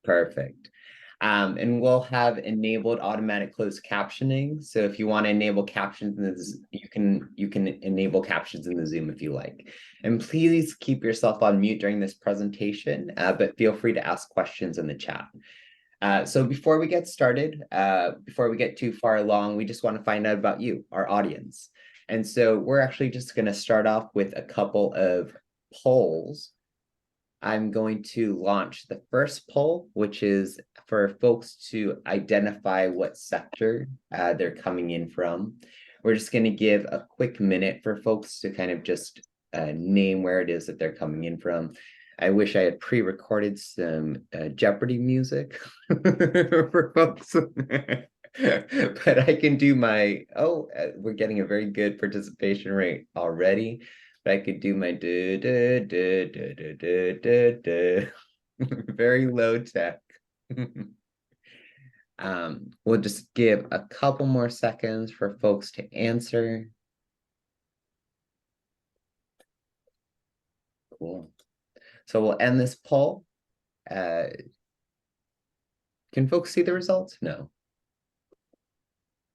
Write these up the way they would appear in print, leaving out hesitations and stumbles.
Perfect. And we'll have enabled automatic closed captioning. So if you want to enable captions in this, you can enable captions in the Zoom if you like. And please keep yourself on mute during this presentation, but feel free to ask questions in the chat. So before we get started, before we get too far along, we just want to find out about you, our audience. And so we're actually just going to start off with a couple of polls. I'm going to launch the first poll, which is for folks to identify what sector they're coming in from. We're just going to give a quick minute for folks to kind of just name where it is that they're coming in from. I wish I had pre-recorded some Jeopardy music for folks. But I can do my, we're getting a very good participation rate already. But I could do my very low tech. We'll just give a couple more seconds for folks to answer. Cool. So we'll end this poll. Can folks see the results? No.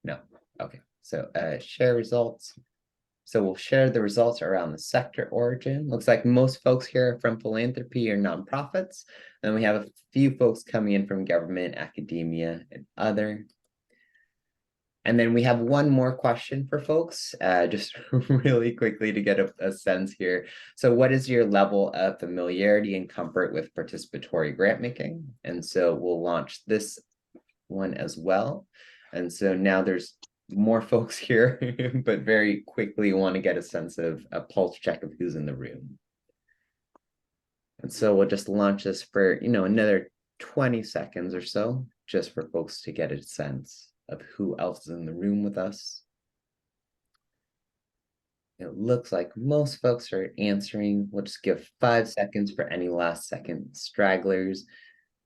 No. Okay. So share results. So we'll share the results around the sector origin. Looks like most folks here are from philanthropy or nonprofits. Then we have a few folks coming in from government, academia, and other. And then we have one more question for folks, just really quickly to get a sense here. So what is your level of familiarity and comfort with participatory grant making? And so we'll launch this one as well. And so now there's more folks here, but very quickly want to get a sense of a pulse check of who's in the room. And so we'll just launch this for, another 20 seconds or so, just for folks to get a sense of who else is in the room with us. It looks like most folks are answering. We'll just give 5 seconds for any last second stragglers.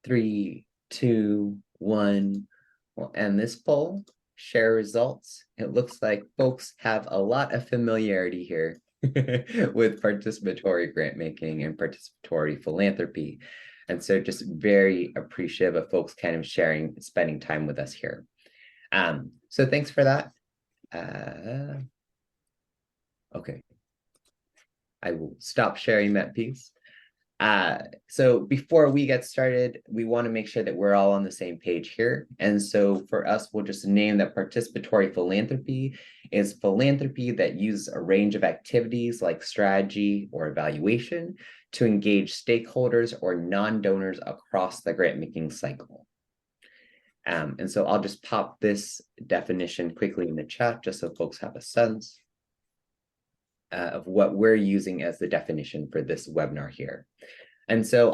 3, 2, 1. We'll end this poll. Share results. It looks like folks have a lot of familiarity here with participatory grant making and participatory philanthropy. And so just very appreciative of folks kind of spending time with us here. So thanks for that. Okay. I will stop sharing that piece. So before we get started, we want to make sure that we're all on the same page here. And so for us, we'll just name that participatory philanthropy is philanthropy that uses a range of activities like strategy or evaluation to engage stakeholders or non-donors across the grant-making cycle. And so I'll just pop this definition quickly in the chat just so folks have a sense of what we're using as the definition for this webinar here. And so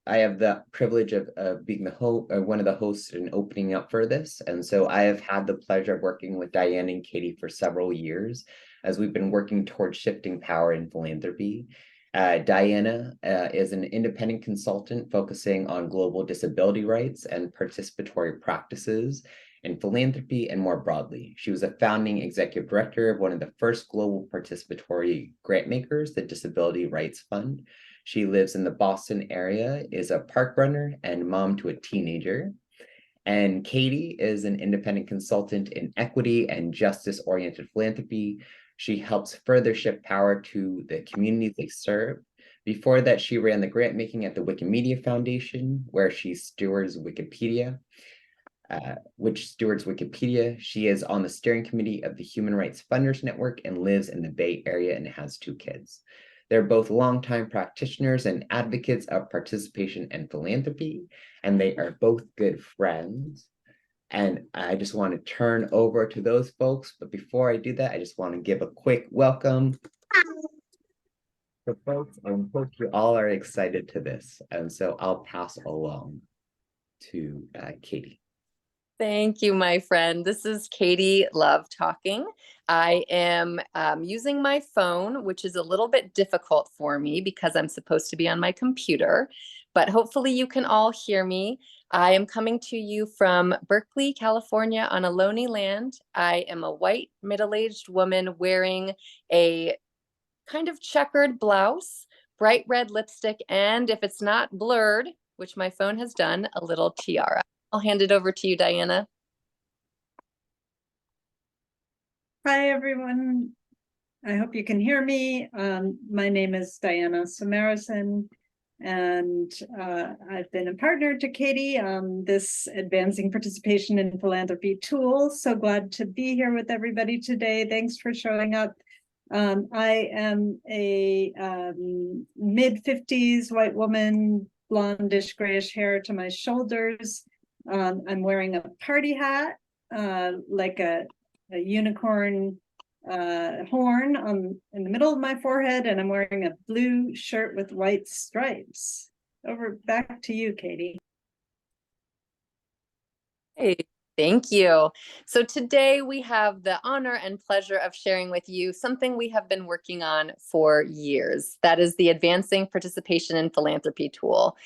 I have the privilege of being one of the hosts and opening up for this. And so I have had the pleasure of working with Diane and Katie for several years as we've been working towards shifting power in philanthropy. Diana is an independent consultant focusing on global disability rights and participatory practices in philanthropy and more broadly. She was a founding executive director of one of the first global participatory grant makers, the Disability Rights Fund. She lives in the Boston area, is a park runner and mom to a teenager. And Katie is an independent consultant in equity and justice-oriented philanthropy. She helps further shift power to the communities they serve. Before that, she ran the grant making at the Wikimedia Foundation, where she stewards Wikipedia. She is on the steering committee of the Human Rights Funders Network and lives in the Bay Area and has 2 kids. They're both longtime practitioners and advocates of participation and philanthropy, and they are both good friends. And I just want to turn over to those folks. But before I do that, I just want to give a quick welcome to folks. I hope you all are excited to this. And so I'll pass along to Katie. Thank you, my friend. This is Katie Love talking. I am using my phone, which is a little bit difficult for me because I'm supposed to be on my computer, but hopefully you can all hear me. I am coming to you from Berkeley, California on Ohlone land. I am a white middle-aged woman wearing a kind of checkered blouse, bright red lipstick, and if it's not blurred, which my phone has done, a little tiara. I'll hand it over to you, Diana. Hi, everyone. I hope you can hear me. My name is Diana Samarison, and I've been a partner to Katie on this Advancing Participation in Philanthropy tool. So glad to be here with everybody today. Thanks for showing up. I am a mid-50s white woman, blondish grayish hair to my shoulders. I'm wearing a party hat, like a unicorn horn in the middle of my forehead, and I'm wearing a blue shirt with white stripes. Back to you, Katie. Hey, thank you. So today we have the honor and pleasure of sharing with you something we have been working on for years. That is the Advancing Participation in Philanthropy tool.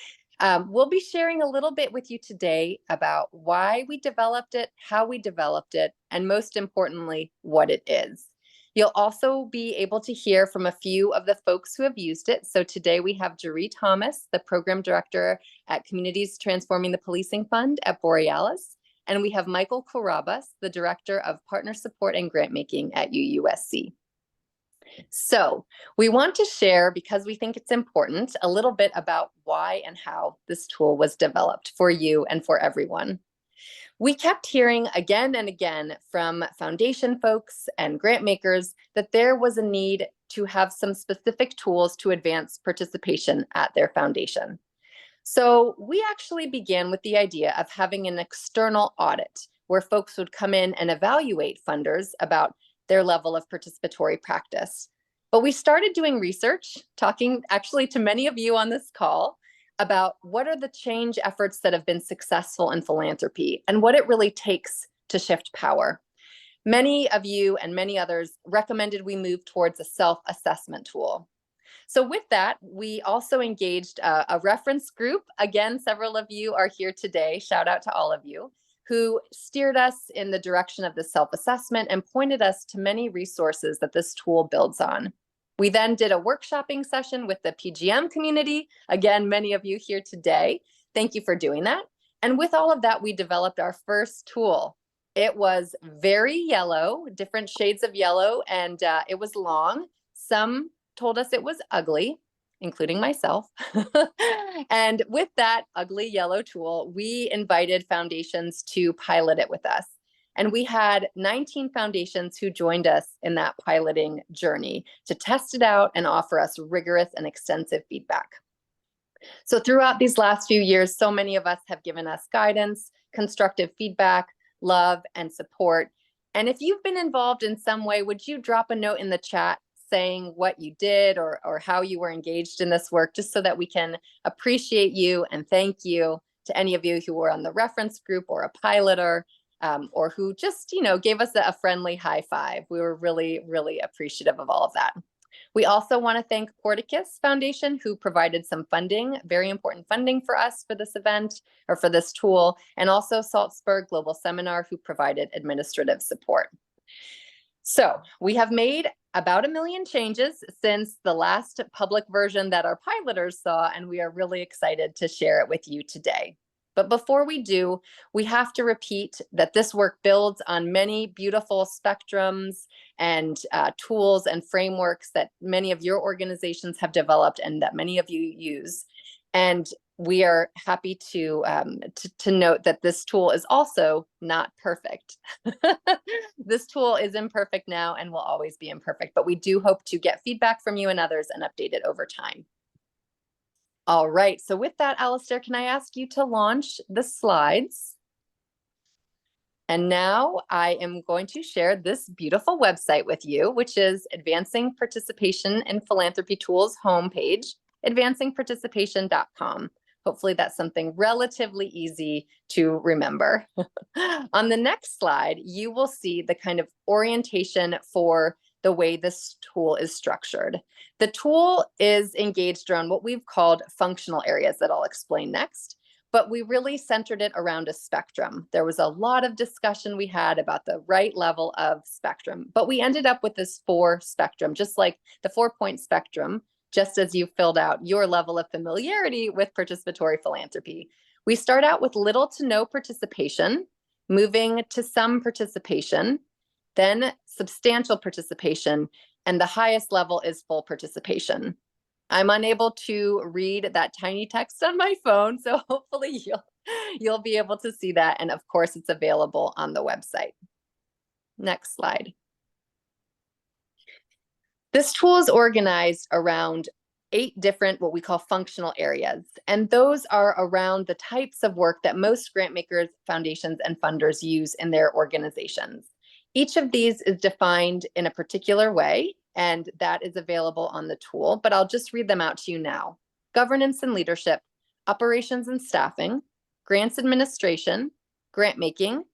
We'll be sharing a little bit with you today about why we developed it, how we developed it, and most importantly, what it is. You'll also be able to hear from a few of the folks who have used it. So today we have Jeree Thomas, the program director at Communities Transforming the Policing Fund at Borealis. And we have Michael Korabas, the director of partner support and grant making at UUSC. So we want to share, because we think it's important, a little bit about why and how this tool was developed for you and for everyone. We kept hearing again and again from foundation folks and grant makers that there was a need to have some specific tools to advance participation at their foundation. So we actually began with the idea of having an external audit where folks would come in and evaluate funders about their level of participatory practice. But we started doing research, talking actually to many of you on this call about what are the change efforts that have been successful in philanthropy and what it really takes to shift power. Many of you and many others recommended we move towards a self-assessment tool. So with that, we also engaged a reference group. Again, several of you are here today. Shout out to all of you who steered us in the direction of the self-assessment and pointed us to many resources that this tool builds on. We then did a workshopping session with the PGM community. Again, many of you here today. Thank you for doing that. And with all of that, we developed our first tool. It was very yellow, different shades of yellow, and it was long. Some told us it was ugly, including myself. And with that ugly yellow tool, we invited foundations to pilot it with us. And we had 19 foundations who joined us in that piloting journey to test it out and offer us rigorous and extensive feedback. So throughout these last few years, so many of us have given us guidance, constructive feedback, love, and support. And if you've been involved in some way, would you drop a note in the chat saying what you did or how you were engaged in this work, just so that we can appreciate you and thank you to any of you who were on the reference group or a piloter, or who just, gave us a friendly high five. We were really, really appreciative of all of that. We also want to thank Porticus Foundation, who provided some funding, very important funding for us for this event or for this tool, and also Salzburg Global Seminar, who provided administrative support. So we have made about 1 million changes since the last public version that our piloters saw, and we are really excited to share it with you today. But before we do, we have to repeat that this work builds on many beautiful spectrums and tools and frameworks that many of your organizations have developed and that many of you use. And we are happy to note that this tool is also not perfect. This tool is imperfect now and will always be imperfect, but we do hope to get feedback from you and others and update it over time. All right, so with that, Alistair, can I ask you to launch the slides? And now I am going to share this beautiful website with you, which is Advancing Participation in Philanthropy Tools homepage, advancingparticipation.com. Hopefully that's something relatively easy to remember. On the next slide, you will see the kind of orientation for the way this tool is structured. The tool is engaged around what we've called functional areas that I'll explain next, but we really centered it around a spectrum. There was a lot of discussion we had about the right level of spectrum, but we ended up with this 4 spectrum, just like the 4-point spectrum, just as you filled out your level of familiarity with participatory philanthropy. We start out with little to no participation, moving to some participation, then substantial participation, and the highest level is full participation. I'm unable to read that tiny text on my phone, so hopefully you'll be able to see that. And of course, it's available on the website. Next slide. This tool is organized around 8 different what we call functional areas, and those are around the types of work that most grant makers, foundations, and funders use in their organizations. Each of these is defined in a particular way, and that is available on the tool, but I'll just read them out to you now. Governance and leadership, operations and staffing, grants administration, grant making,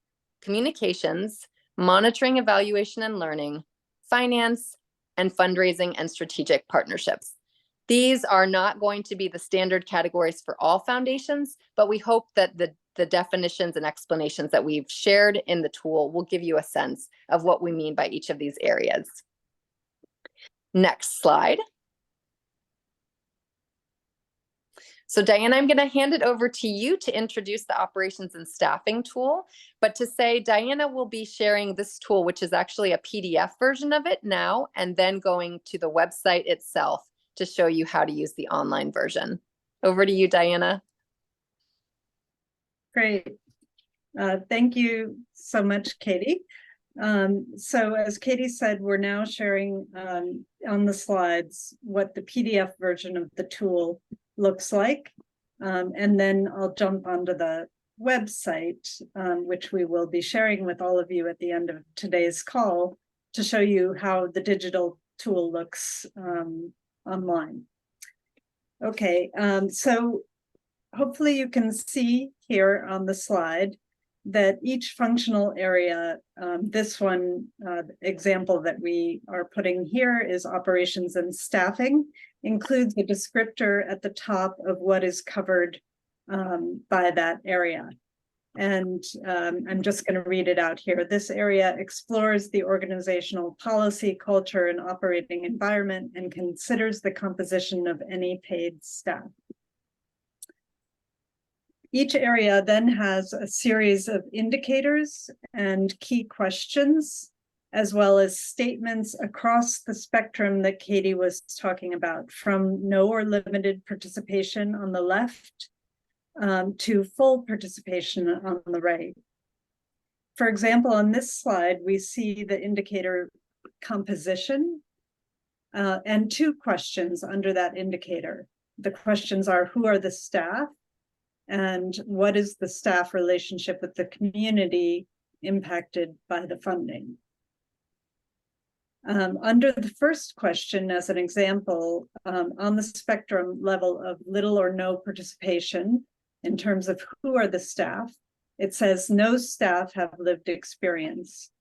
communications, monitoring, evaluation, and learning, finance, and fundraising and strategic partnerships. These are not going to be the standard categories for all foundations, but we hope that the definitions and explanations that we've shared in the tool will give you a sense of what we mean by each of these areas. Next slide. So Diana, I'm going to hand it over to you to introduce the operations and staffing tool, but to say Diana will be sharing this tool, which is actually a PDF version of it now, and then going to the website itself to show you how to use the online version. Over to you, Diana. Great. Thank you so much, Katie. So as Katie said, we're now sharing on the slides what the PDF version of the tool looks like. And then I'll jump onto the website, which we will be sharing with all of you at the end of today's call to show you how the digital tool looks online. Okay, so hopefully you can see here on the slide that each functional area, this one example that we are putting here is operations and staffing, includes a descriptor at the top of what is covered by that area. And I'm just going to read it out here. This area explores the organizational policy, culture, and operating environment and considers the composition of any paid staff. Each area then has a series of indicators and key questions, as well as statements across the spectrum that Katie was talking about, from no or limited participation on the left to full participation on the right. For example, on this slide, we see the indicator composition and 2 questions under that indicator. The questions are, who are the staff? And what is the staff relationship with the community impacted by the funding? Under the first question, as an example, on the spectrum level of little or no participation, in terms of who are the staff, it says no staff have lived experience.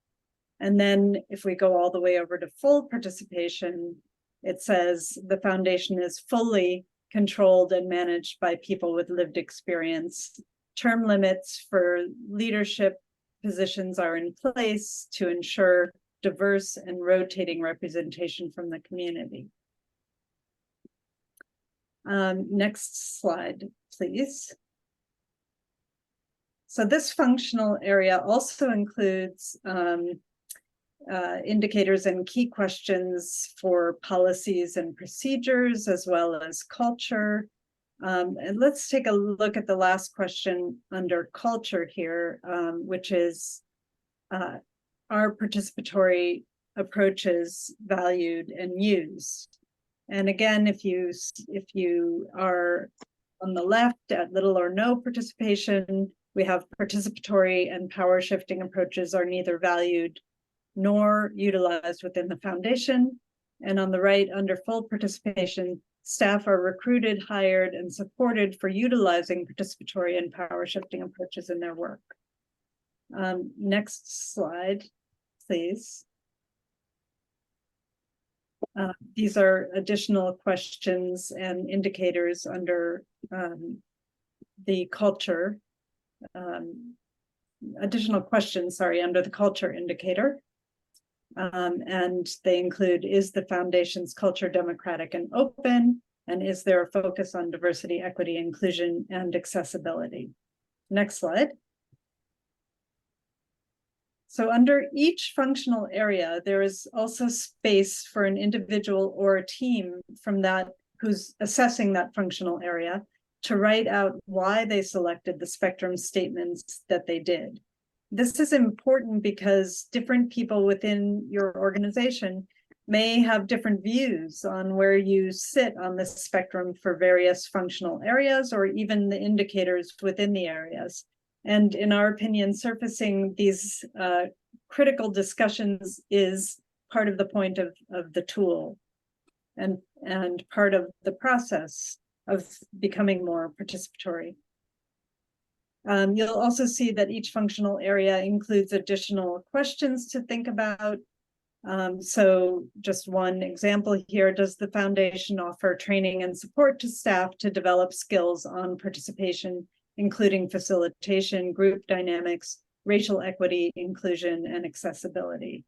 And then if we go all the way over to full participation, it says the foundation is fully controlled and managed by people with lived experience. Term limits for leadership positions are in place to ensure diverse and rotating representation from the community. Next slide, please. So this functional area also includes indicators and key questions for policies and procedures, as well as culture. And let's take a look at the last question under culture here, which is, are participatory approaches valued and used? And again, if you are on the left at little or no participation, we have participatory and power shifting approaches are neither valued nor utilized within the foundation. And on the right, under full participation, staff are recruited, hired, and supported for utilizing participatory and power shifting approaches in their work. Next slide, please. These are additional questions and indicators under the culture, additional questions, sorry, under the culture indicator. And they include, is the foundation's culture democratic and open? And is there a focus on diversity, equity, inclusion, and accessibility? Next slide. So under each functional area, there is also space for an individual or a team from that who's assessing that functional area to write out why they selected the spectrum statements that they did. This is important because different people within your organization may have different views on where you sit on the spectrum for various functional areas or even the indicators within the areas. And in our opinion, surfacing these critical discussions is part of the point of the tool and part of the process of becoming more participatory. You'll also see that each functional area includes additional questions to think about. So just one example here, does the foundation offer training and support to staff to develop skills on participation, including facilitation, group dynamics, racial equity, inclusion, and accessibility?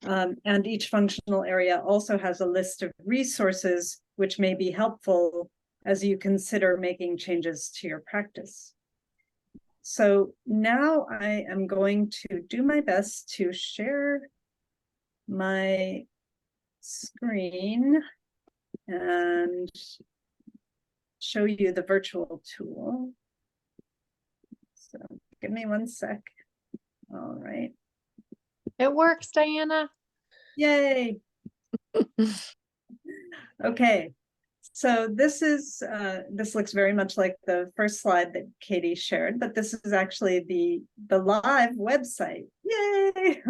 And each functional area also has a list of resources which may be helpful as you consider making changes to your practice. So now I am going to do my best to share my screen and show you the virtual tool. So give me one sec. All right. It works, Diana. Yay. Okay. So this is, this looks very much like the first slide that Katie shared, but this is actually the live website. Yay!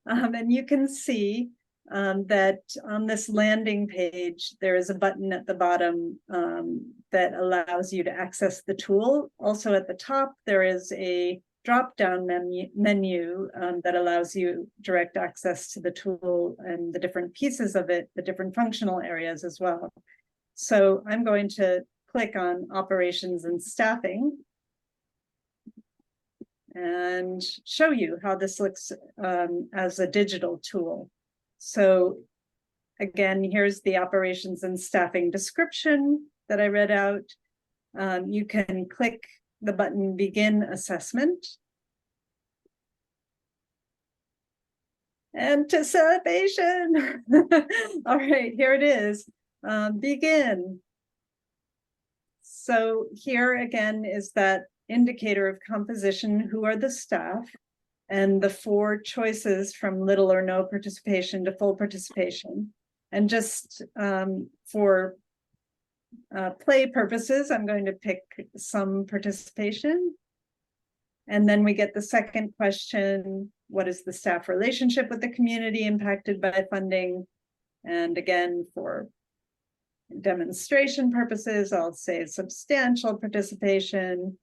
And you can see that on this landing page, there is a button at the bottom that allows you to access the tool. Also at the top, there is a drop-down menu that allows you direct access to the tool and the different pieces of it, the different functional areas as well. So I'm going to click on operations and staffing and show you how this looks as a digital tool. So again, here's the operations and staffing description that I read out. You can click the button begin assessment. Anticipation. All right, here it is. Begin. So here again is that indicator of composition, who are the staff, and the 4 choices from little or no participation to full participation. And just for play purposes, I'm going to pick some participation. And then we get the second question, what is the staff relationship with the community impacted by funding? And again, for demonstration purposes, I'll say substantial participation.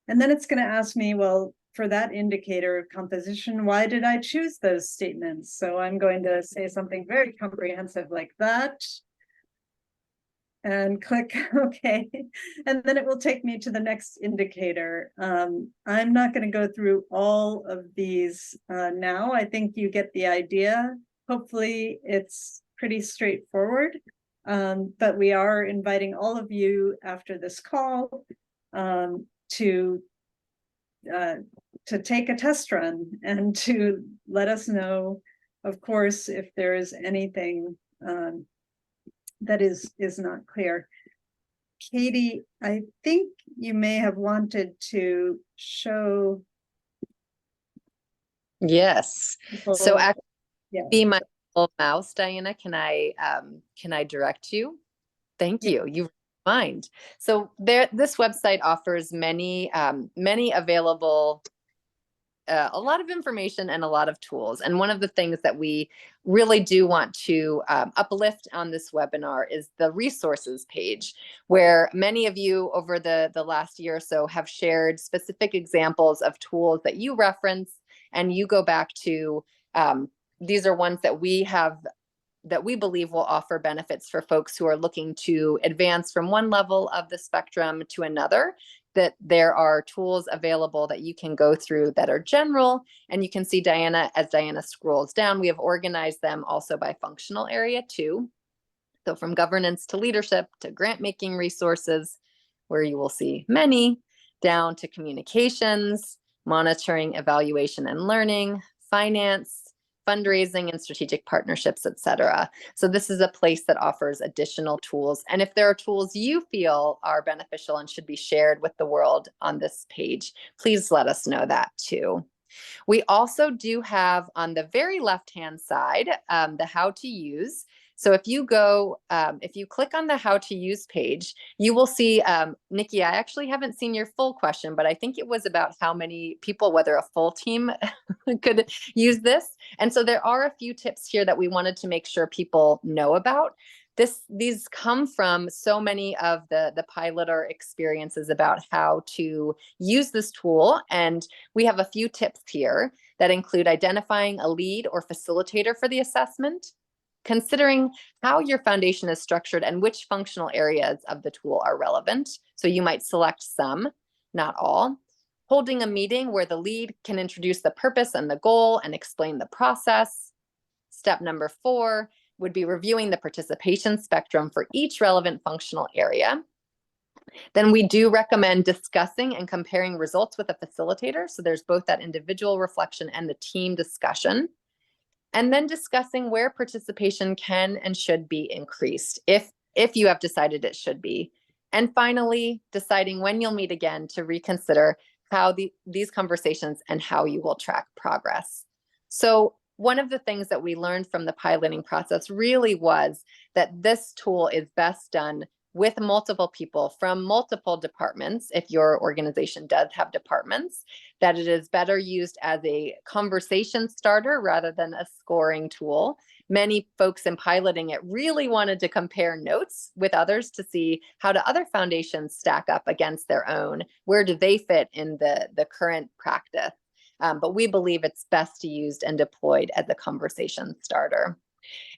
And then it's going to ask me, well, for that indicator of composition, why did I choose those statements? So I'm going to say something very comprehensive like that. And click OK. And then it will take me to the next indicator. I'm not going to go through all of these now. I think you get the idea. Hopefully it's pretty straightforward. But we are inviting all of you after this call to take a test run and to let us know, of course, if there is anything that is not clear. Katie, I think you may have wanted to show. Yes. People, So actually, yeah. be my little mouse, Diana. Can I direct you? Thank you. You mind. So this website offers many available. A lot of information and a lot of tools. And one of the things that we really do want to uplift on this webinar is the resources page, where many of you over the last year or so have shared specific examples of tools that you reference and you go back to. These are ones that we have that we believe will offer benefits for folks who are looking to advance from one level of the spectrum to another. that there are tools available that you can go through that are general. And you can see Diana, as Diana scrolls down, we have organized them also by functional area too. So from governance to leadership to grant making resources, where you will see many, down to communications, monitoring, evaluation and learning, finance, fundraising and strategic partnerships, etc. So this is a place that offers additional tools. And if there are tools you feel are beneficial and should be shared with the world on this page, please let us know that too. We also do have on the very left-hand side, the how to use. So if you go, if you click on the how to use page, you will see, Nikki, I actually haven't seen your full question, but I think it was about how many people, whether a full team could use this. And so there are a few tips here that we wanted to make sure people know about. These come from so many of the piloter experiences about how to use this tool. And we have a few tips here that include identifying a lead or facilitator for the assessment, considering how your foundation is structured and which functional areas of the tool are relevant. So you might select some, not all. Holding a meeting where the lead can introduce the purpose and the goal and explain the process. Step number 4 would be reviewing the participation spectrum for each relevant functional area. Then we do recommend discussing and comparing results with a facilitator. So there's both that individual reflection and the team discussion. And then discussing where participation can and should be increased if you have decided it should be. And finally, deciding when you'll meet again to reconsider how these conversations and how you will track progress. So one of the things that we learned from the piloting process really was that this tool is best done with multiple people from multiple departments, if your organization does have departments, that it is better used as a conversation starter rather than a scoring tool. Many folks in piloting it really wanted to compare notes with others to see how do other foundations stack up against their own, where do they fit in the current practice. But we believe it's best used and deployed as a conversation starter.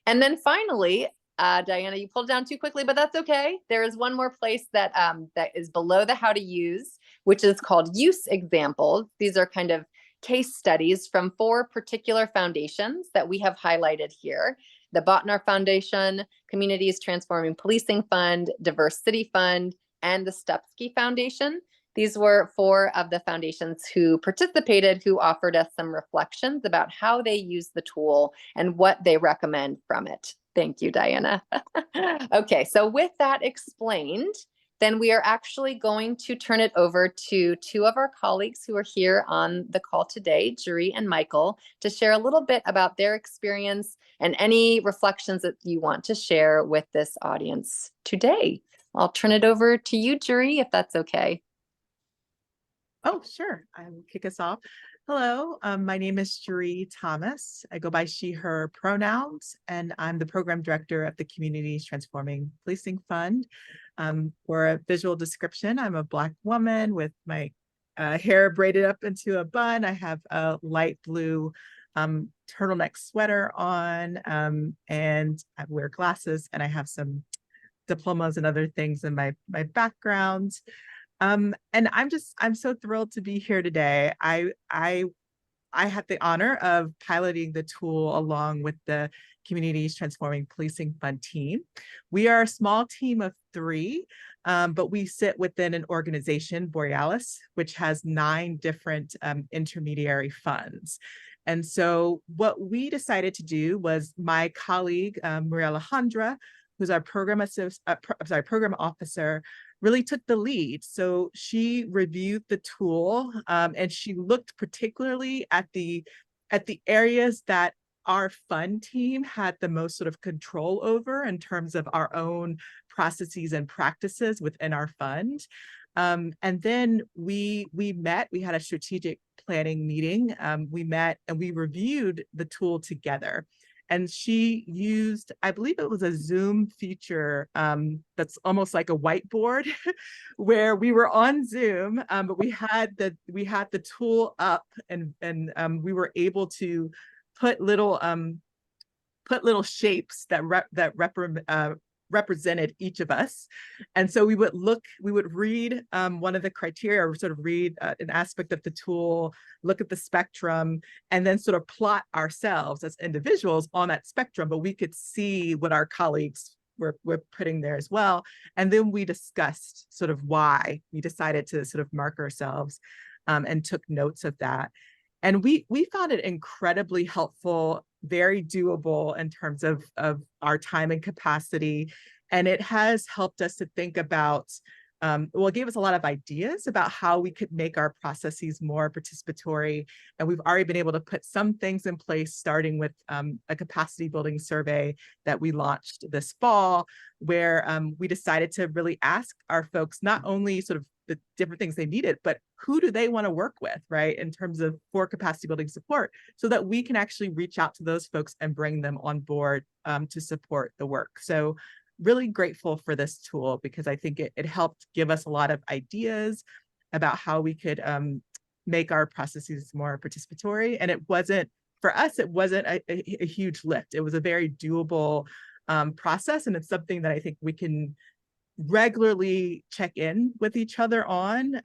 And then finally, Diana, you pulled down too quickly, but that's okay. There is one more place that that is below the how to use, which is called use examples. These are kind of case studies from 4 particular foundations that we have highlighted here. The Botnar Foundation, Communities Transforming Policing Fund, Diverse City Fund, and the Stupsky Foundation. These were 4 of the foundations who participated, who offered us some reflections about how they use the tool and what they recommend from it. Thank you, Diana. Okay, so with that explained, then we are actually going to turn it over to 2 of our colleagues who are here on the call today, Juri and Michael, to share a little bit about their experience and any reflections that you want to share with this audience today. I'll turn it over to you, Juri, if that's okay. Oh, sure. I will kick us off. Hello, my name is Juri Thomas. I go by she, her pronouns, and I'm the program director of the Communities Transforming Policing Fund. For a visual description, I'm a Black woman with my hair braided up into a bun. I have a light blue turtleneck sweater on, and I wear glasses, and I have some diplomas and other things in my background. And I'm so thrilled to be here today. I had the honor of piloting the tool along with the Communities Transforming Policing Fund team. We are a small team of 3, but we sit within an organization, Borealis, which has 9 different intermediary funds. And so what we decided to do was my colleague, Maria Alejandra, who's our program officer, really took the lead. So she reviewed the tool and she looked particularly at the areas that our fund team had the most sort of control over in terms of our own processes and practices within our fund. And then we met, we had a strategic planning meeting. We met and we reviewed the tool together. And she used, I believe it was a Zoom feature that's almost like a whiteboard, where we were on Zoom, but we had the tool up, and we were able to put little shapes that represented each of us. And so we would read one of the criteria, or sort of read an aspect of the tool, look at the spectrum, and then sort of plot ourselves as individuals on that spectrum, but we could see what our colleagues were putting there as well. And then we discussed sort of why we decided to sort of mark ourselves, and took notes of that. And we found it incredibly helpful, very doable in terms of our time and capacity. And it has helped us to think about, well, it gave us a lot of ideas about how we could make our processes more participatory. And we've already been able to put some things in place, starting with a capacity building survey that we launched this fall, where we decided to really ask our folks not only sort of the different things they needed, but who do they want to work with, right, in terms of for capacity building support, so that we can actually reach out to those folks and bring them on board to support the work. So really grateful for this tool, because I think it helped give us a lot of ideas about how we could make our processes more participatory. And it wasn't, for us, it wasn't a huge lift. It was a very doable process. And it's something that I think we can regularly check in with each other on,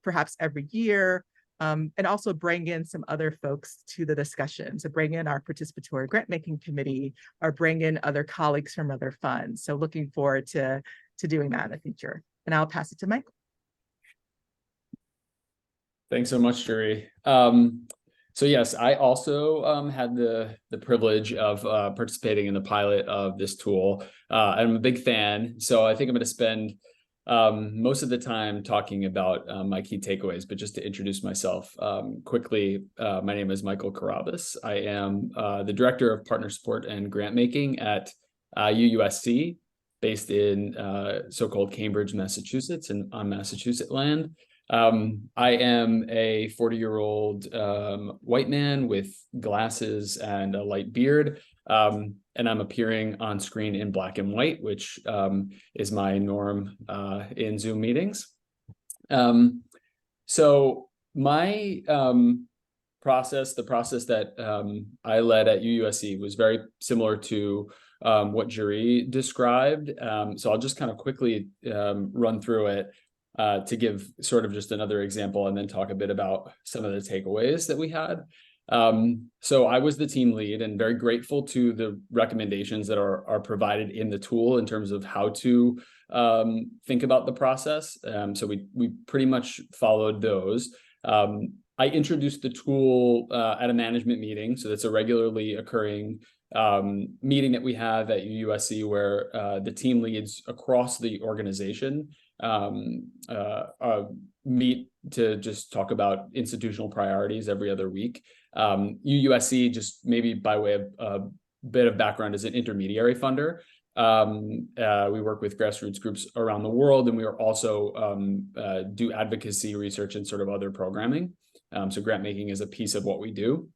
perhaps every year, and also bring in some other folks to the discussion. So bring in our participatory grant making committee, or bring in other colleagues from other funds. So looking forward to doing that in the future. And I'll pass it to Michael. Thanks so much, Jury. So yes, I also had the privilege of participating in the pilot of this tool. I'm a big fan, so I think I'm going to spend most of the time talking about my key takeaways. But just to introduce myself quickly, my name is Michael Carabas. I am the Director of Partner Support and Grant Making at UUSC, based in so-called Cambridge, Massachusetts, and on Massachusetts land. I am a 40-year-old white man with glasses and a light beard, and I'm appearing on screen in black and white, which is my norm in Zoom meetings. So my process, the process that I led at UUSC, was very similar to what Jury described. So I'll just kind of quickly run through it to give sort of just another example, and then talk a bit about some of the takeaways that we had. So I was the team lead, and very grateful to the recommendations that are provided in the tool in terms of how to think about the process. So we pretty much followed those. I introduced the tool at a management meeting. So that's a regularly occurring meeting that we have at UUSC, where the team leads across the organization meet to just talk about institutional priorities every other week. UUSC, just maybe by way of a bit of background, is an intermediary funder. We work with grassroots groups around the world, and we are also do advocacy research and sort of other programming. So grant making is a piece of what we do.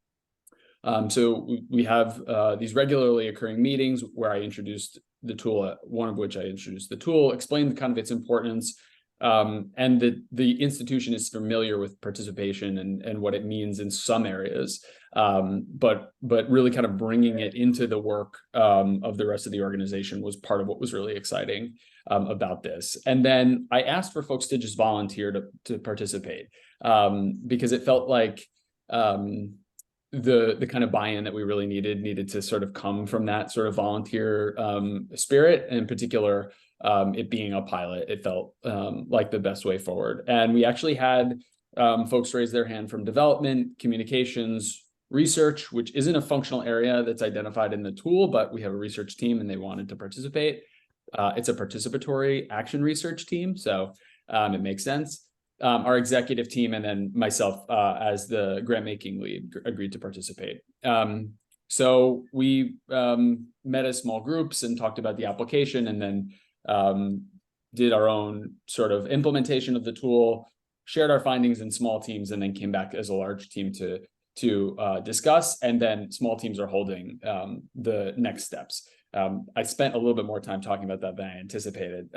So we have these regularly occurring meetings where I introduced the tool, one of which I introduced the tool, explained kind of its importance, and the institution is familiar with participation and what it means in some areas, but really kind of bringing it into the work of the rest of the organization was part of what was really exciting about this. And then I asked for folks to just volunteer to participate, because it felt like the kind of buy-in that we really needed to sort of come from that sort of volunteer spirit. In particular, it being a pilot, it felt like the best way forward. And we actually had folks raise their hand from development, communications, research, which isn't a functional area that's identified in the tool, but we have a research team and they wanted to participate. It's a participatory action research team, so it makes sense. Our executive team, and then myself as the grant making lead, agreed to participate. So we met as small groups and talked about the application, and then did our own sort of implementation of the tool, shared our findings in small teams, and then came back as a large team to discuss. And then small teams are holding the next steps. I spent a little bit more time talking about that than I anticipated.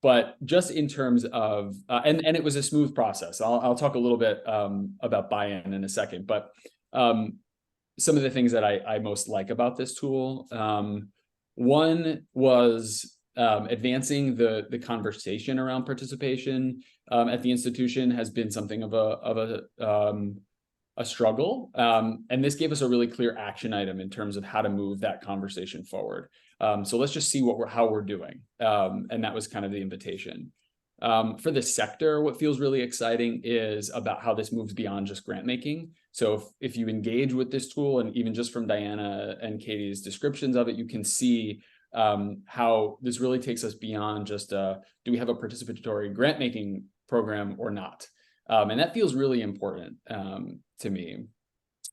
But just in terms of, and it was a smooth process. I'll talk a little bit about buy-in in a second, but some of the things that I most like about this tool, One was advancing the conversation around participation at the institution has been something of a struggle. And this gave us a really clear action item in terms of how to move that conversation forward. So let's just see how we're doing. And that was kind of the invitation. For the sector, what feels really exciting is about how this moves beyond just grant making. So if you engage with this tool, and even just from Diana and Katie's descriptions of it, you can see how this really takes us beyond just do we have a participatory grant making program or not? And that feels really important to me.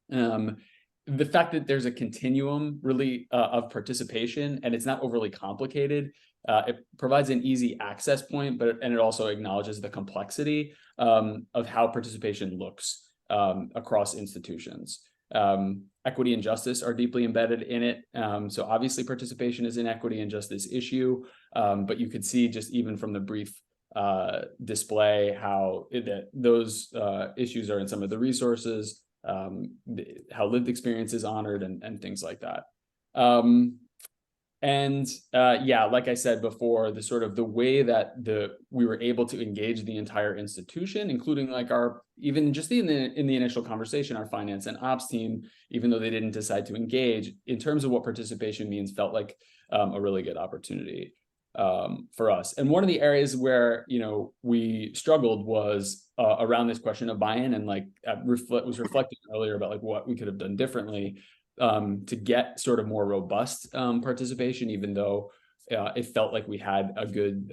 The fact that there's a continuum really of participation, and it's not overly complicated, it provides an easy access point, and it also acknowledges the complexity of how participation looks across institutions. Equity and justice are deeply embedded in it. So obviously participation is an equity and justice issue, but you could see just even from the brief display how those issues are in some of the resources, how lived experience is honored, and things like that. Yeah, like I said before, the way that we were able to engage the entire institution, including like even just in the initial conversation, our finance and ops team, even though they didn't decide to engage, in terms of what participation means, felt like a really good opportunity for us. And one of the areas where we struggled was around this question of buy-in, and like was reflecting earlier about like what we could have done differently to get sort of more robust participation, even though it felt like we had a good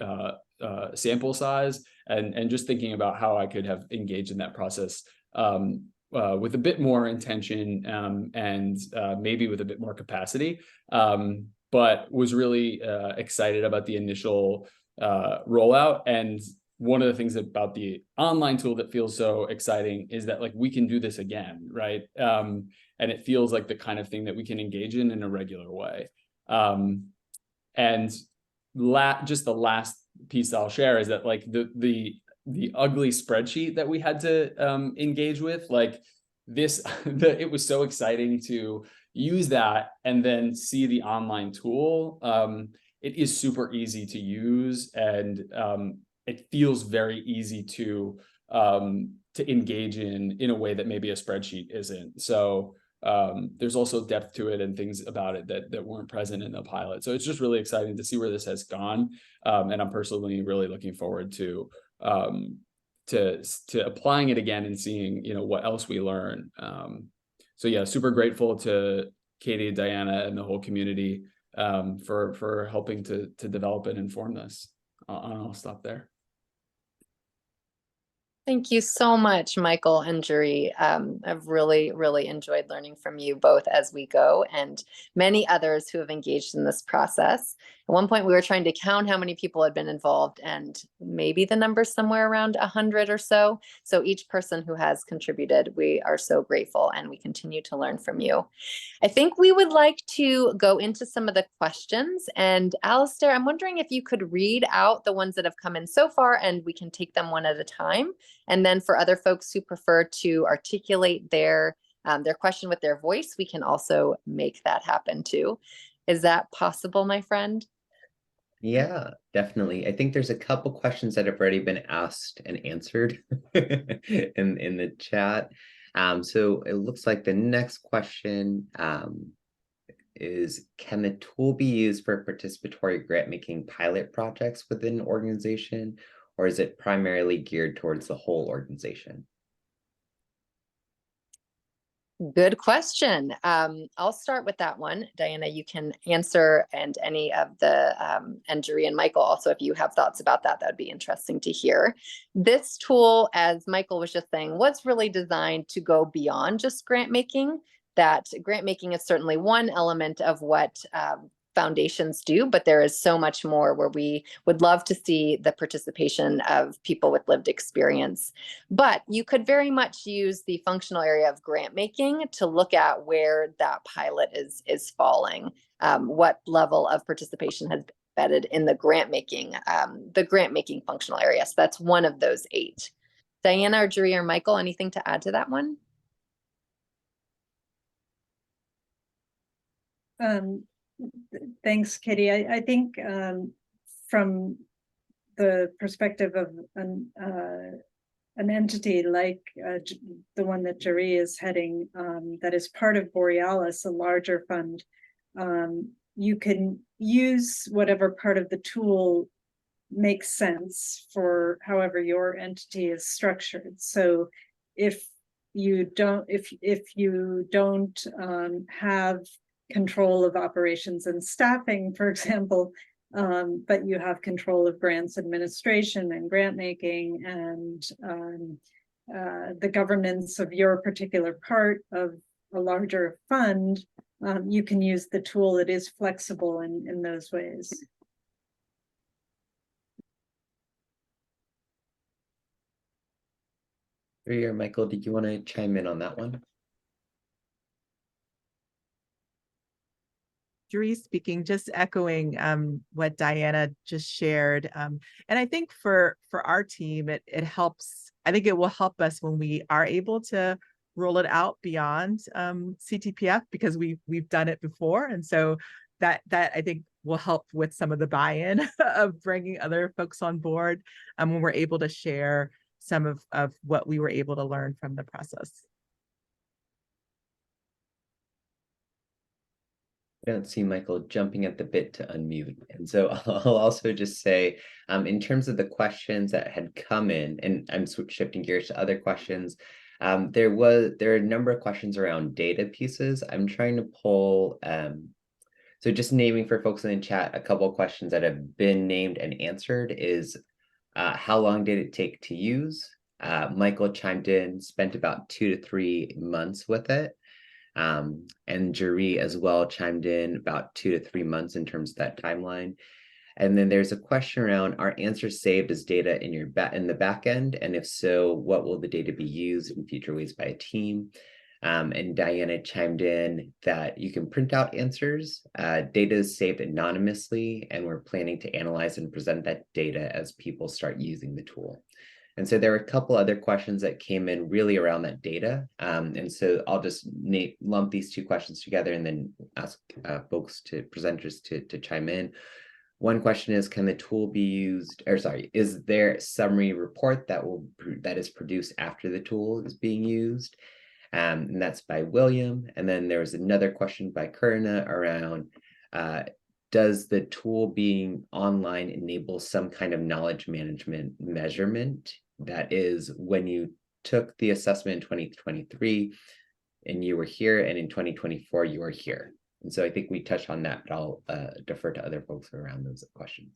sample size, and just thinking about how I could have engaged in that process with a bit more intention and maybe with a bit more capacity, but was really excited about the initial rollout. And one of the things about the online tool that feels so exciting is that like we can do this again, right? And it feels like the kind of thing that we can engage in a regular way. And just the last piece I'll share is that like the ugly spreadsheet that we had to engage with, like this, it was so exciting to use that and then see the online tool. It is super easy to use, and it feels very easy to engage in a way that maybe a spreadsheet isn't. So there's also depth to it and things about it that weren't present in the pilot. So it's just really exciting to see where this has gone. And I'm personally really looking forward to applying it again and seeing, what else we learn. So yeah, super grateful to Katie, Diana, and the whole community for helping to develop and inform this. I'll stop there. Thank you so much, Michael and Juri. I've really, really enjoyed learning from you both as we go, and many others who have engaged in this process. At one point, we were trying to count how many people had been involved, and maybe the number's somewhere around 100 or so. So each person who has contributed, we are so grateful, and we continue to learn from you. I think we would like to go into some of the questions. And Alistair, I'm wondering if you could read out the ones that have come in so far, and we can take them one at a time. And then for other folks who prefer to articulate their question with their voice, we can also make that happen too. Is that possible, my friend? Yeah, definitely. I think there's a couple questions that have already been asked and answered in the chat. So it looks like the next question is, can the tool be used for participatory grant making pilot projects within an organization, or is it primarily geared towards the whole organization? Good question. I'll start with that one. Diana, you can answer, and any of the, and Juri and Michael also, if you have thoughts about that, that'd be interesting to hear. This tool, as Michael was just saying, was really designed to go beyond just grant making. That grant making is certainly one element of what foundations do, but there is so much more where we would love to see the participation of people with lived experience. But you could very much use the functional area of grant making to look at where that pilot is falling, what level of participation has been embedded in the grant making functional area. So that's one of those 8. Diana or Juri or Michael, anything to add to that one? Thanks, Katie. I think from the perspective of an entity like the one that Jerry is heading, that is part of Borealis, a larger fund, you can use whatever part of the tool makes sense for however your entity is structured. So if you don't have control of operations and staffing, for example, but you have control of grants administration and grant making and the governance of your particular part of a larger fund, you can use the tool. It is flexible in those ways. Jerry or Michael, did you want to chime in on that one? Jerry speaking, just echoing what Diana just shared. And I think for our team, it helps. I think it will help us when we are able to roll it out beyond CTPF, because we've done it before. And so that I think will help with some of the buy-in of bringing other folks on board when we're able to share some of what we were able to learn from the process. I don't see Michael jumping at the bit to unmute. And so I'll also just say, in terms of the questions that had come in, and I'm shifting gears to other questions, there are a number of questions around data pieces. I'm trying to pull, so just naming for folks in the chat, a couple of questions that have been named and answered is, how long did it take to use? Michael chimed in, spent about 2 to 3 months with it. And Jerry as well chimed in about 2 to 3 months in terms of that timeline. And then there's a question around, are answers saved as data in the back end? And if so, what will the data be used in future ways by a team? And Diana chimed in that you can print out answers. Data is saved anonymously, and we're planning to analyze and present that data as people start using the tool. And so there were a couple other questions that came in really around that data. And so I'll just lump these 2 questions together and then ask presenters to chime in. One question is, can the tool be used, or sorry, is there a summary report that is produced after the tool is being used? And that's by William. And then there was another question by Karina around, does the tool being online enable some kind of knowledge management measurement? That is, when you took the assessment in 2023 and you were here, and in 2024 you were here. And so I think we touched on that, but I'll defer to other folks around those questions.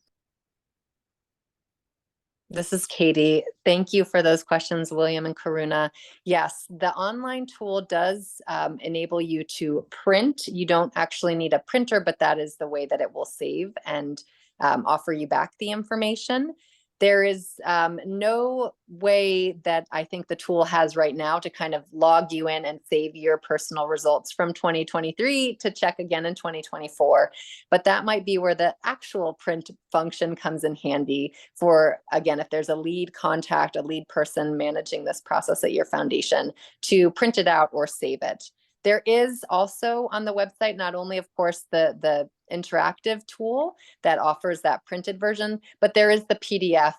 This is Katie. Thank you for those questions, William and Karuna. Yes, the online tool does enable you to print. You don't actually need a printer, but that is the way that it will save and offer you back the information. There is no way that I think the tool has right now to kind of log you in and save your personal results from 2023 to check again in 2024. But that might be where the actual print function comes in handy for, again, if there's a lead contact, a lead person managing this process at your foundation, to print it out or save it. There is also on the website, not only, of course, the interactive tool that offers that printed version, but there is the PDF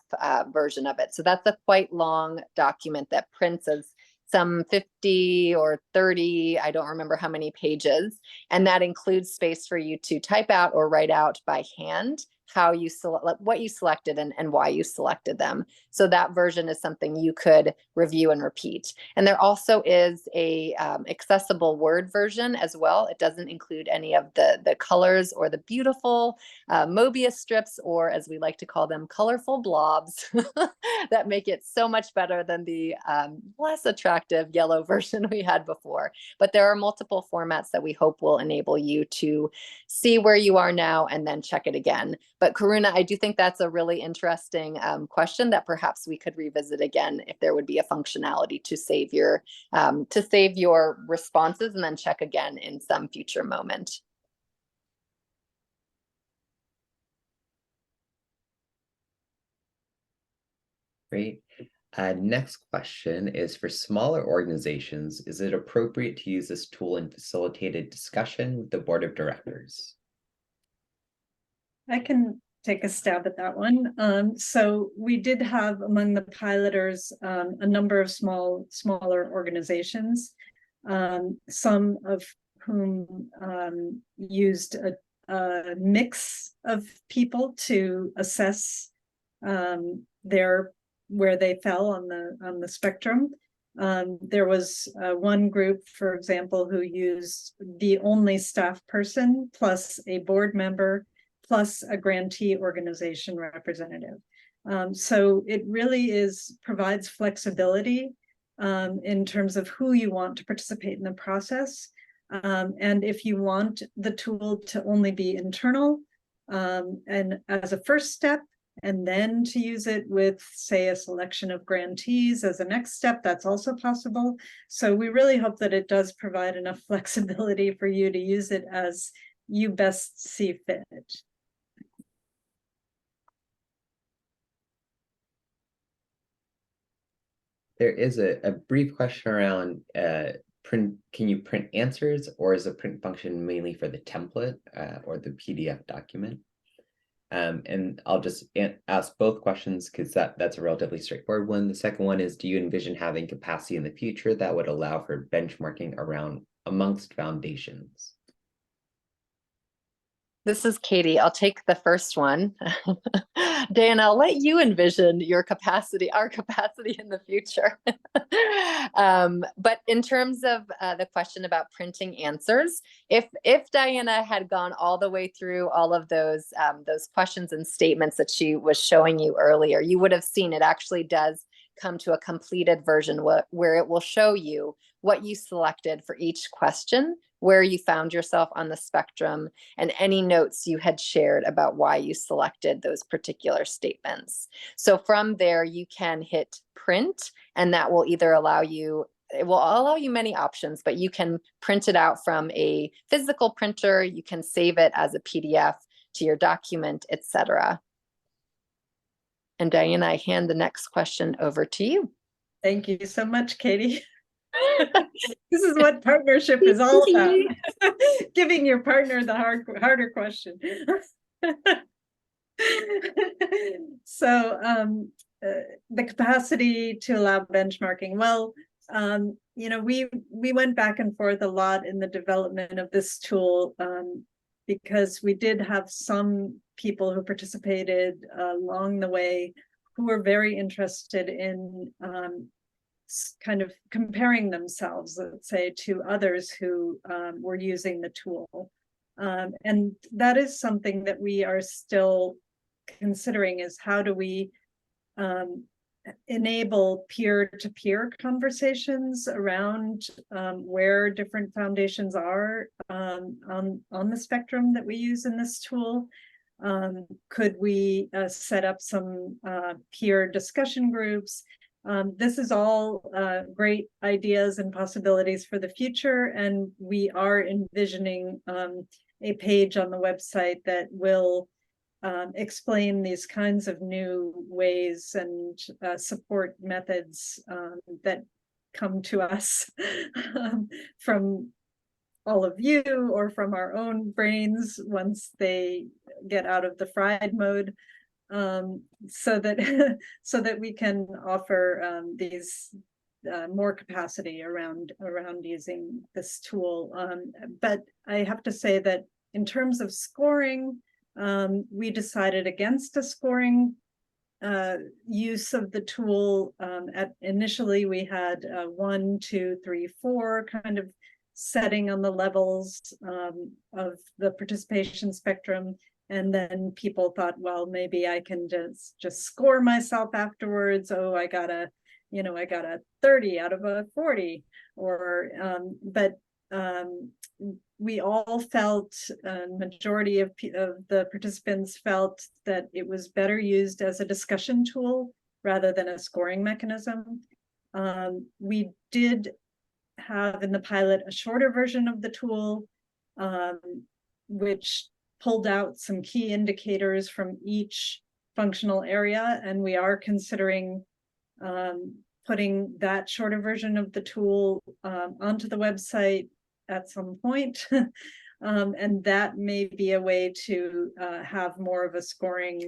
version of it. So that's a quite long document that prints as some 50 or 30, I don't remember how many pages. And that includes space for you to type out or write out by hand how you select, what you selected and why you selected them. So that version is something you could review and repeat. And there also is a accessible Word version as well. It doesn't include any of the colors or the beautiful Mobius strips, or as we like to call them, colorful blobs that make it so much better than the less attractive yellow version we had before. But there are multiple formats that we hope will enable you to see where you are now and then check it again. But Karuna, I do think that's a really interesting question that perhaps we could revisit again if there would be a functionality to save your responses and then check again in some future moment. Great. Next question is, for smaller organizations, is it appropriate to use this tool in facilitated discussion with the board of directors? I can take a stab at that one. So we did have among the piloters a number of smaller organizations, some of whom used a mix of people to assess where they fell on the spectrum. There was one group, for example, who used the only staff person plus a board member plus a grantee organization representative. So it really provides flexibility in terms of who you want to participate in the process. And if you want the tool to only be internal, and as a first step, and then to use it with, say, a selection of grantees as a next step, that's also possible. So we really hope that it does provide enough flexibility for you to use it as you best see fit. There is a brief question around print. Can you print answers, or is the print function mainly for the template or the PDF document? And I'll just ask both questions because that's a relatively straightforward one. The second one is, do you envision having capacity in the future that would allow for benchmarking amongst foundations? This is Katie. I'll take the first one. Dan, I'll let you envision our capacity in the future. But in terms of the question about printing answers, if Diana had gone all the way through all of those questions and statements that she was showing you earlier, you would have seen it actually does come to a completed version where it will show you what you selected for each question, where you found yourself on the spectrum, and any notes you had shared about why you selected those particular statements. So from there, you can hit print, and that will either it will allow you many options, but you can print it out from a physical printer, you can save it as a PDF to your document, etc. And Diana, I hand the next question over to you. Thank you so much, Katie. This is what partnership is all about. Giving your partner the harder question. So the capacity to allow benchmarking. Well, we went back and forth a lot in the development of this tool because we did have some people who participated along the way who were very interested in kind of comparing themselves, let's say, to others who were using the tool. And that is something that we are still considering, is how do we enable peer-to-peer conversations around where different foundations are on the spectrum that we use in this tool. Could we set up some peer discussion groups? This is all great ideas and possibilities for the future, and we are envisioning a page on the website that will explain these kinds of new ways and support methods that come to us from all of you or from our own brains once they get out of the fried mode. So that we can offer these more capacity around using this tool. But I have to say that in terms of scoring, we decided against a scoring use of the tool. Initially, we had 1, 2, 3, 4 kind of setting on the levels of the participation spectrum. And then people thought, well, maybe I can just score myself afterwards. Oh, I got a 30 out of a 40, but we all felt, majority of the participants felt that it was better used as a discussion tool rather than a scoring mechanism. We did have in the pilot a shorter version of the tool, which pulled out some key indicators from each functional area, and we are considering putting that shorter version of the tool onto the website at some point. And that may be a way to have more of a scoring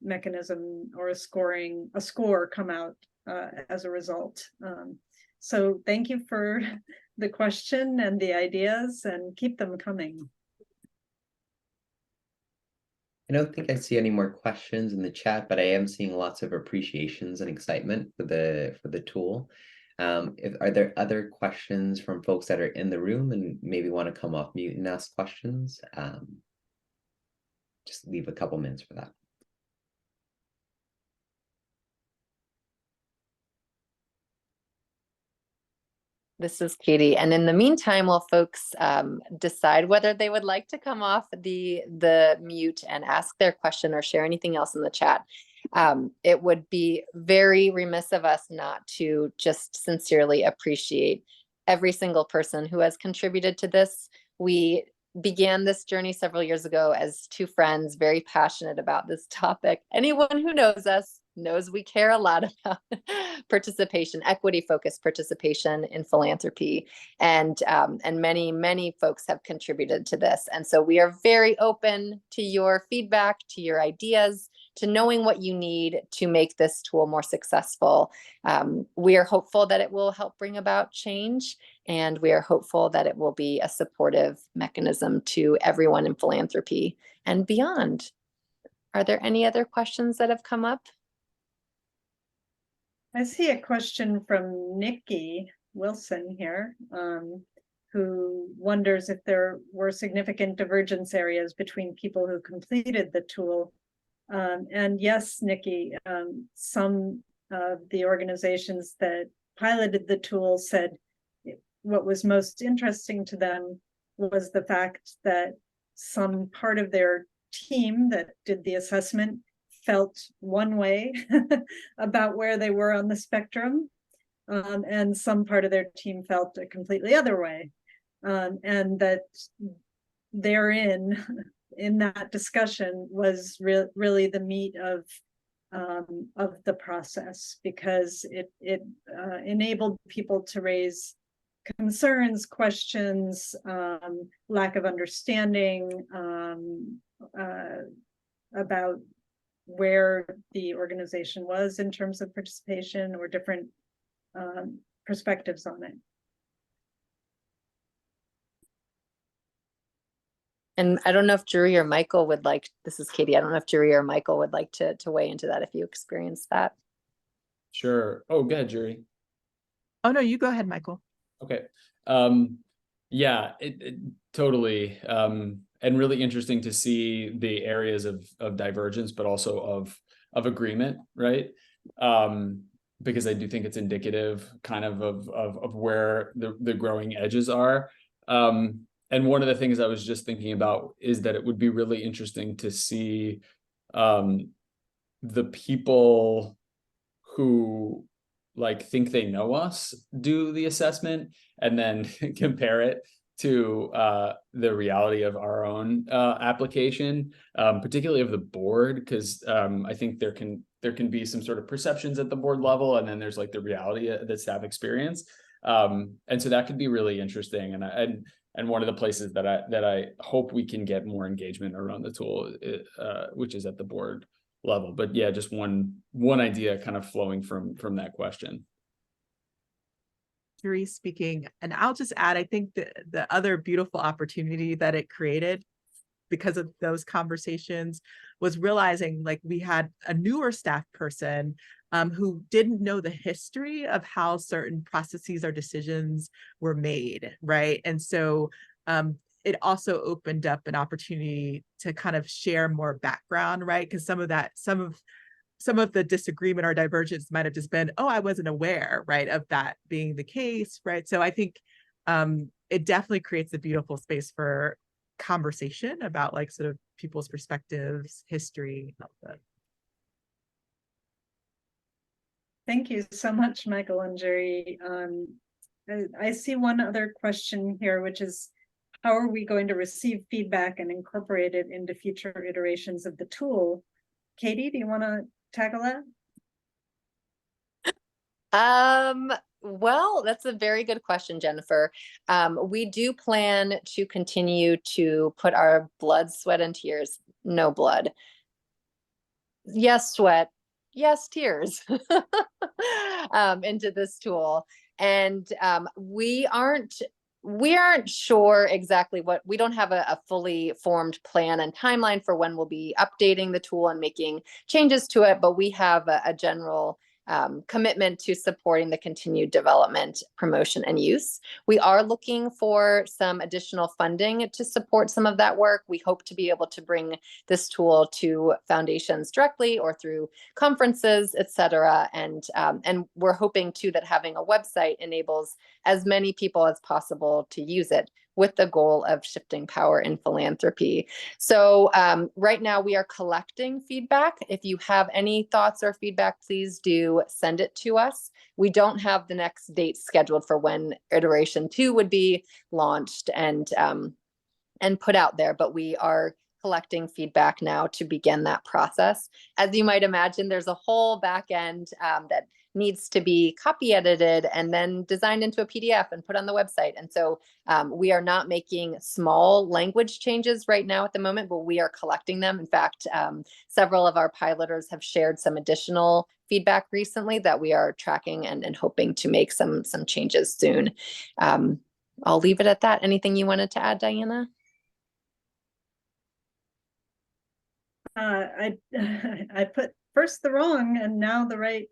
mechanism, or a score come out as a result. So thank you for the question and the ideas, and keep them coming. I don't think I see any more questions in the chat, but I am seeing lots of appreciations and excitement for the tool. Are there other questions from folks that are in the room and maybe want to come off mute and ask questions? Just leave a couple minutes for that. This is Katie. And in the meantime, while folks decide whether they would like to come off the mute and ask their question or share anything else in the chat, it would be very remiss of us not to just sincerely appreciate every single person who has contributed to this. We began this journey several years ago as two friends very passionate about this topic. Anyone who knows us knows we care a lot about participation, equity-focused participation in philanthropy, and many folks have contributed to this. And so we are very open to your feedback, to your ideas, to knowing what you need to make this tool more successful. We are hopeful that it will help bring about change, and we are hopeful that it will be a supportive mechanism to everyone in philanthropy and beyond. Are there any other questions that have come up? I see a question from Nikki Wilson here, who wonders if there were significant divergence areas between people who completed the tool. And yes, Nikki, some of the organizations that piloted the tool said what was most interesting to them was the fact that some part of their team that did the assessment felt one way about where they were on the spectrum, and some part of their team felt a completely other way, and that therein, in that discussion, was really the meat of the process, because it enabled people to raise concerns, questions, lack of understanding about where the organization was in terms of participation, or different perspectives on it. And I don't know if Jury or Michael would like, this is Katie, I don't know if Jury or Michael would like to weigh into that if you experienced that. Sure. Oh, go ahead, Jury. Oh, no, you go ahead, Michael. Okay. Yeah, it totally. And really interesting to see the areas of divergence, but also of agreement, right? Because I do think it's indicative kind of where the growing edges are. And one of the things I was just thinking about is that it would be really interesting to see the people who think they know us do the assessment, and then compare it to the reality of our own application, particularly of the board, because I think there can be some sort of perceptions at the board level, and then there's the reality that staff experience, and so that could be really interesting. And one of the places that I hope we can get more engagement around the tool, which is at the board level. But yeah, just one idea kind of flowing from that question. Jury speaking, and I'll just add, I think the other beautiful opportunity that it created because of those conversations was realizing we had a newer staff person who didn't know the history of how certain processes or decisions were made, right? And so it also opened up an opportunity to kind of share more background, right? Because some of the disagreement or divergence might have just been, oh, I wasn't aware, right, of that being the case, right? So I think it definitely creates a beautiful space for conversation about sort of people's perspectives, history. Thank you so much, Michael and Jerry. I see one other question here, which is, how are we going to receive feedback and incorporate it into future iterations of the tool? Katie, do you want to tackle that? Well, that's a very good question, Jennifer. We do plan to continue to put our blood, sweat, and tears, no blood. Yes, sweat. Yes, tears into this tool. And we aren't sure exactly we don't have a fully formed plan and timeline for when we'll be updating the tool and making changes to it, but we have a general commitment to supporting the continued development, promotion, and use. We are looking for some additional funding to support some of that work. We hope to be able to bring this tool to foundations directly or through conferences, et cetera. And we're hoping too that having a website enables as many people as possible to use it, with the goal of shifting power in philanthropy. So right now we are collecting feedback. If you have any thoughts or feedback, please do send it to us. We don't have the next date scheduled for when iteration 2 would be launched and put out there, but we are collecting feedback now to begin that process. As you might imagine, there's a whole back end that needs to be copy edited and then designed into a PDF and put on the website. And so we are not making small language changes right now at the moment, but we are collecting them. In fact, several of our piloters have shared some additional feedback recently that we are tracking and hoping to make some changes soon. I'll leave it at that. Anything you wanted to add, Diana? I put first the wrong and now the right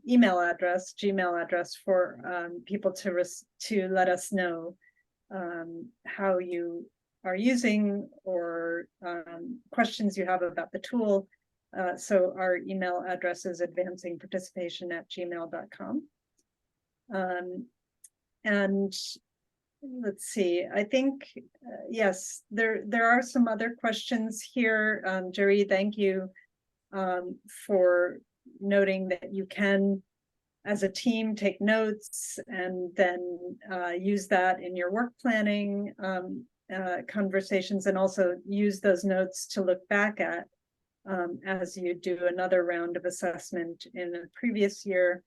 email address, Gmail address for people to let us know how you are using or questions you have about the tool. So our email address is advancingparticipation@gmail.com. And let's see, I think, yes, there are some other questions here. Jerry, thank you for noting that you can, as a team, take notes and then use that in your work planning conversations, and also use those notes to look back at as you do another round of assessment in a previous year.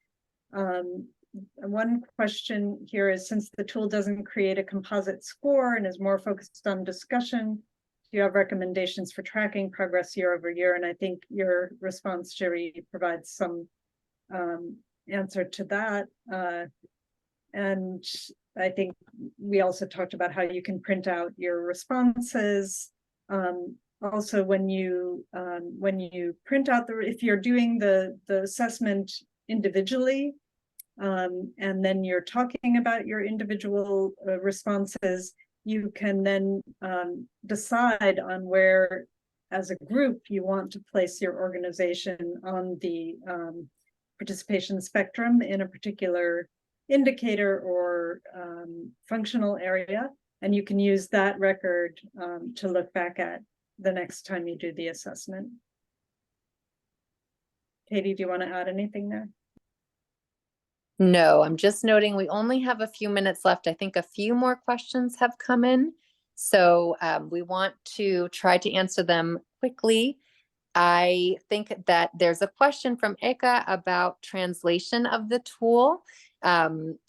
One question here is, since the tool doesn't create a composite score and is more focused on discussion, do you have recommendations for tracking progress year over year? And I think your response, Jerry, provides some answer to that. And I think we also talked about how you can print out your responses. Also, when you print out if you're doing the assessment individually, and then you're talking about your individual responses, you can then decide on where, as a group, you want to place your organization on the participation spectrum in a particular indicator or functional area. And you can use that record to look back at the next time you do the assessment. Katie, do you want to add anything there? No, I'm just noting we only have a few minutes left. I think a few more questions have come in. So we want to try to answer them quickly. I think that there's a question from Eka about translation of the tool. And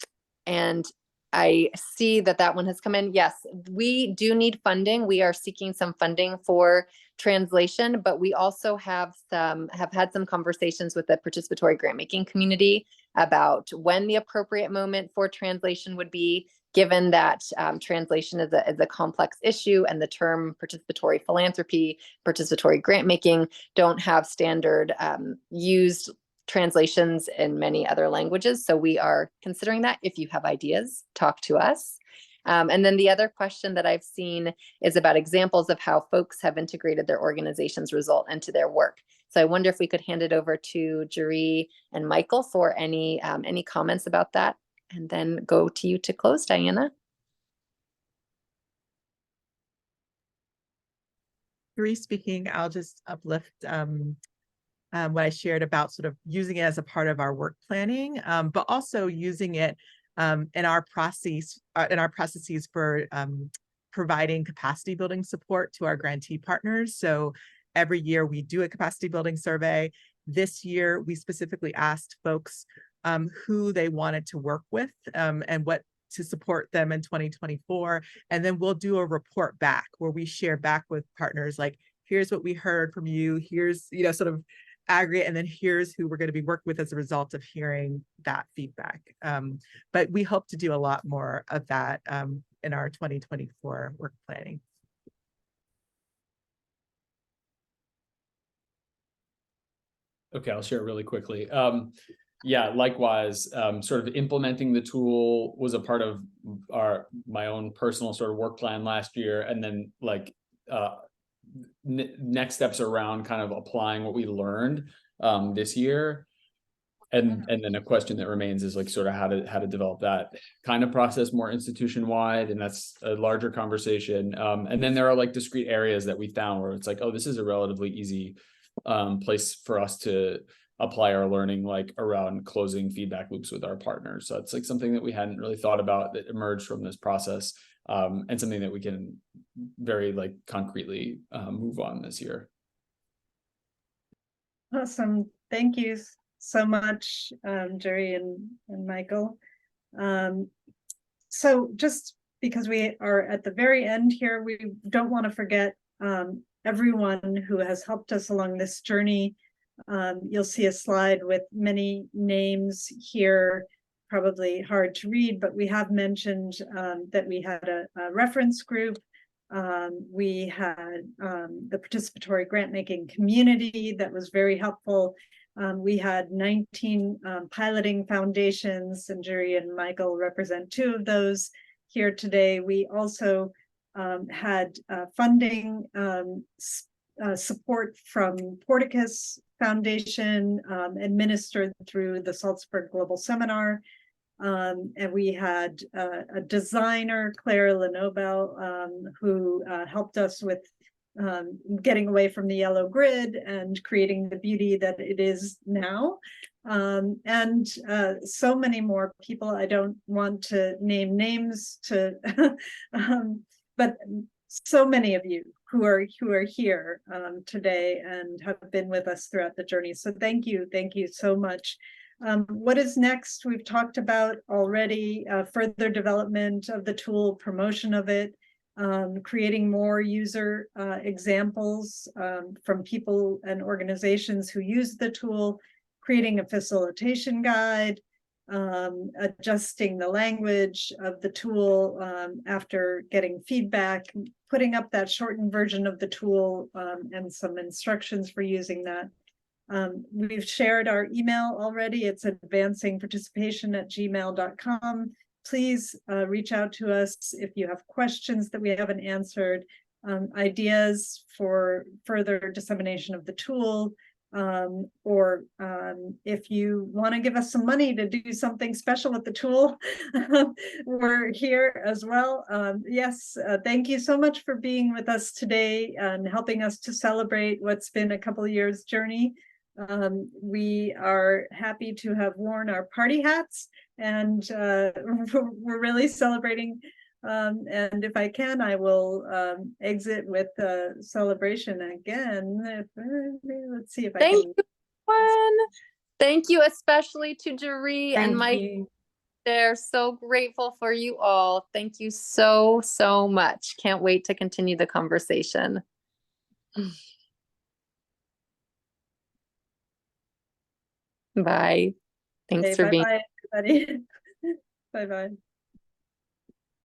I see that one has come in. Yes, we do need funding. We are seeking some funding for translation, but we also have had some conversations with the participatory grant making community about when the appropriate moment for translation would be, given that translation is a complex issue, and the term participatory philanthropy, participatory grant making don't have standard used translations in many other languages. So we are considering that. If you have ideas, talk to us. And then the other question that I've seen is about examples of how folks have integrated their organization's result into their work. So I wonder if we could hand it over to Jerry and Michael for any comments about that, and then go to you to close, Diana. Jerry speaking, I'll just uplift what I shared about sort of using it as a part of our work planning, but also using it in our processes for providing capacity building support to our grantee partners. So every year we do a capacity building survey. This year we specifically asked folks who they wanted to work with, and what to support them in 2024. And then we'll do a report back where we share back with partners, like, here's what we heard from you, here's, sort of aggregate, and then here's who we're going to be working with as a result of hearing that feedback. But we hope to do a lot more of that in our 2024 work planning. Okay, I'll share really quickly. Yeah, likewise, sort of implementing the tool was a part of my own personal sort of work plan last year. And then like next steps around kind of applying what we learned this year. And then a question that remains is like sort of how to develop that kind of process more institution wide, and that's a larger conversation. And then there are like discrete areas that we found where it's like, oh, this is a relatively easy place for us to apply our learning, like around closing feedback loops with our partners. So it's like something that we hadn't really thought about that emerged from this process, and something that we can very like concretely move on this year. Awesome. Thank you so much, Jerry and Michael. So just because we are at the very end here, we don't want to forget everyone who has helped us along this journey. You'll see a slide with many names here, probably hard to read, but we have mentioned that we had a reference group. We had the participatory grant making community that was very helpful. We had 19 piloting foundations, and Jerry and Michael represent 2 of those here today. We also had funding support from Porticus Foundation, administered through the Salzburg Global Seminar. And we had a designer, Claire Lenobel, who helped us with getting away from the yellow grid and creating the beauty that it is now. And so many more people. I don't want to name names but so many of you who are here today and have been with us throughout the journey. So thank you so much. What is next? We've talked about already further development of the tool, promotion of it, creating more user examples from people and organizations who use the tool, creating a facilitation guide, adjusting the language of the tool after getting feedback, putting up that shortened version of the tool and some instructions for using that. We've shared our email already. It's advancingparticipation@gmail.com. Please reach out to us if you have questions that we haven't answered, ideas for further dissemination of the tool, or if you want to give us some money to do something special with the tool, we're here as well. Yes, thank you so much for being with us today and helping us to celebrate what's been a couple of years journey. We are happy to have worn our party hats, and we're really celebrating. And if I can, I will exit with a celebration again. Let's see if I Thank can. you, everyone. Thank you, especially to Jerry and Mike. You. They're so grateful for you all. Thank you so much. Can't wait to continue the conversation. Bye. Thanks for being. Bye-bye, everybody. Bye-bye.